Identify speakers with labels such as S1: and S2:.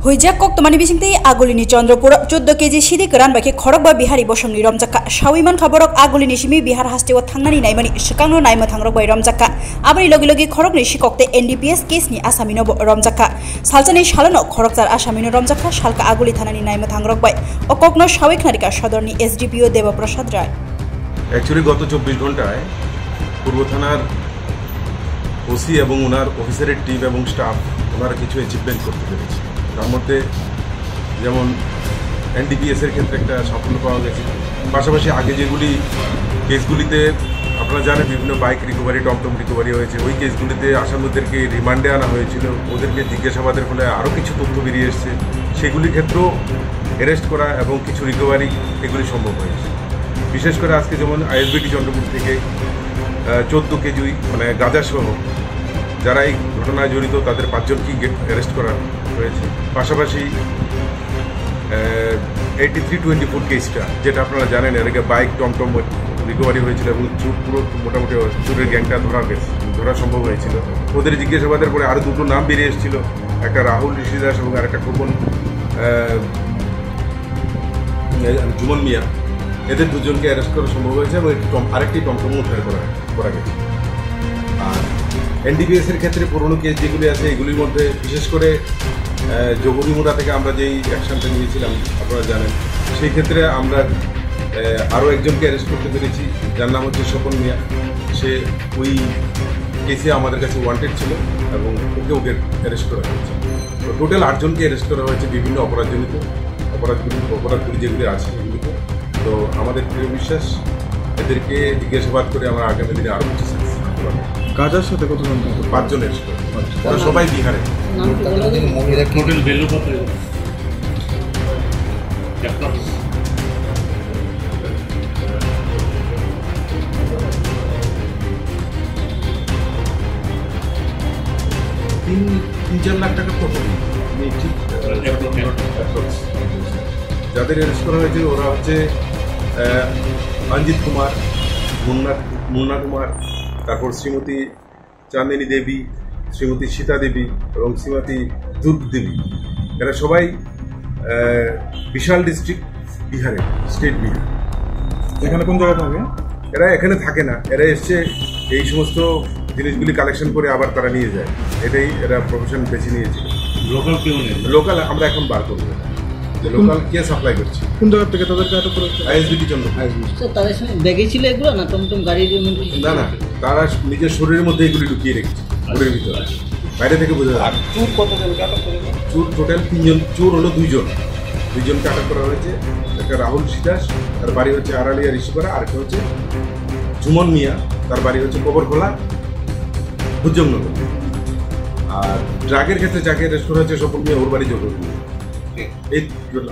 S1: Huijak kok temani bisingti agulini Chandrapura 14 kg sidi keran baki khorok ba bihari bosongni romjaka shawiman khaborok agulini simi bihar hastewa thangnani naimani shikangno naima thangrok bai romjaka abari logi logi khorok ni shikokte NDPS case ni asamino romjaka salchani shalano khorokjar asamino romjaka shalka aguli thanani naima thangrok bai okokno shawik narika sodorni SDPO Debaprasad Ray
S2: actually गत 24 ঘন্টায় পূর্ব থানার OC এবং ওনার অফিসারের team এবং staff ওনারা কিছু achievement করতে পেরেছে। তার মধ্যে যেমন এনডিপিএস এর ক্ষেত্রে একটা সাফল্য পাওয়া গেছে। পাশাপাশি আগে যেগুলি কেসগুলিতে আপনারা জানেন বিভিন্ন বাইক রিকভারি টমটম রিকভারি হয়েছে, ওই কেসগুলিতে আসামিদেরকে রিমান্ডে আনা হয়েছিল, ওদেরকে জিজ্ঞাসাবাদের ফলে আরও কিছু তথ্য বেরিয়ে এসছে, সেগুলির ক্ষেত্রেও অ্যারেস্ট করা এবং কিছু রিকভারি এগুলি সম্ভব হয়েছে। বিশেষ করে আজকে যেমন আইএসবিটি চন্দ্রপুর থেকে 14 কেজি মানে গাঁজাসহ যারা এই ঘটনায় জড়িত তাদের 5 জনকেই অ্যারেস্ট করা হয়েছে। পাশাপাশি 8324 কেসটা যেটা আপনারা জানেন এর আগে বাইক টমটম রিকভারি হয়েছিল এবং পুরো মোটামুটি চোরের গ্যাংটা ধরা সম্ভব হয়েছিল। ওদের জিজ্ঞাসাবাদের পরে আরও দুটো নাম বেরিয়ে এসেছিল, একটা রাহুল ঋষিদাস এবং আরেকটা খোকন জুমন মিয়া। এদের দুজনকে অ্যারেস্ট করা সম্ভব হয়েছে এবং আরেকটি টমটম উদ্ধার করা গেছে। আর এনডিপিএস এর ক্ষেত্রে পুরনো কেস যেগুলি আছে এগুলির মধ্যে বিশেষ করে যোগবিমুড়া থেকে আমরা যেই অ্যাকশনটা নিয়েছিলাম আপনারা জানেন, সেই ক্ষেত্রে আমরা আরও একজনকে অ্যারেস্ট করতে পেরেছি যার নাম হচ্ছে স্বপন মিয়া। সে ওই কেসে আমাদের কাছে ওয়ান্টেড ছিল এবং ওকে অ্যারেস্ট করা হয়েছে। তো টোটাল 8 জনকে অ্যারেস্ট করা হয়েছে বিভিন্ন অপরাধগুলি যেগুলি আছে এগুলিতে। তো আমাদের প্রিয় বিশ্বাস এদেরকে জিজ্ঞাসাবাদ করে আমরা আগামী দিনে আরও কিছু
S3: গাজার সাথে কতজন?
S2: 5 জন এসেছিল, ওরা সবাই বিহারে। তিন-চার লাখ টাকা কত যাদের অ্যারেস্ট করা হয়েছে ওরা হচ্ছে অঞ্জিত কুমার, মুন্না কুমার, তারপর শ্রীমতী চাঁদিনী দেবী, শ্রীমতী সীতা দেবী এবং শ্রীমতী দুর্গ দেবী। এরা সবাই বিশাল ডিস্ট্রিক্ট বিহারে, স্টেট বিহার।
S3: এখানে কোন জায়গায় থাকে?
S2: এরা এখানে থাকে না, এরা এসছে এই সমস্ত জিনিসগুলি কালেকশন করে আবার তারা নিয়ে যায়। এটাই এরা প্রফেশন বেছে নিয়েছিল।
S3: লোকাল কেউ নেই?
S2: লোকাল আমরা এখন বার করবো, লোকাল কে সাপ্লাই করছে।
S3: কোন জায়গা থেকে তাদেরকে আটক করেছে?
S2: আইএসবিটি চন্দ্রপুর।
S4: তাদের সঙ্গে ব্যাগে ছিল এগুলো না টমটম গাড়ির?
S2: না, তারা নিজের শরীরের মধ্যে এগুলি ঢুকিয়ে রেখেছে ঘরের ভিতরে, বাইরে থেকে বোঝা যায়।
S3: চোর কতজনকে আটক করেছে?
S2: চোর টোটাল 3 জন। চোর হলো 2 জন, 2 জনকে আটক করা হয়েছে। একটা রাহুল ঋষিদাস, তার বাড়ি হচ্ছে আড়ালিয়া ঋষিপাড়া, আরেকটা হচ্ছে জুমন মিয়া, তার বাড়ি হচ্ছে কবরখোলা ভুজংনগর। আর ড্রাগের ক্ষেত্রে যাকে অ্যারেস্ট করা হচ্ছে স্বপন মিয়া, ওর বাড়ি যোগী। এই 8 জন।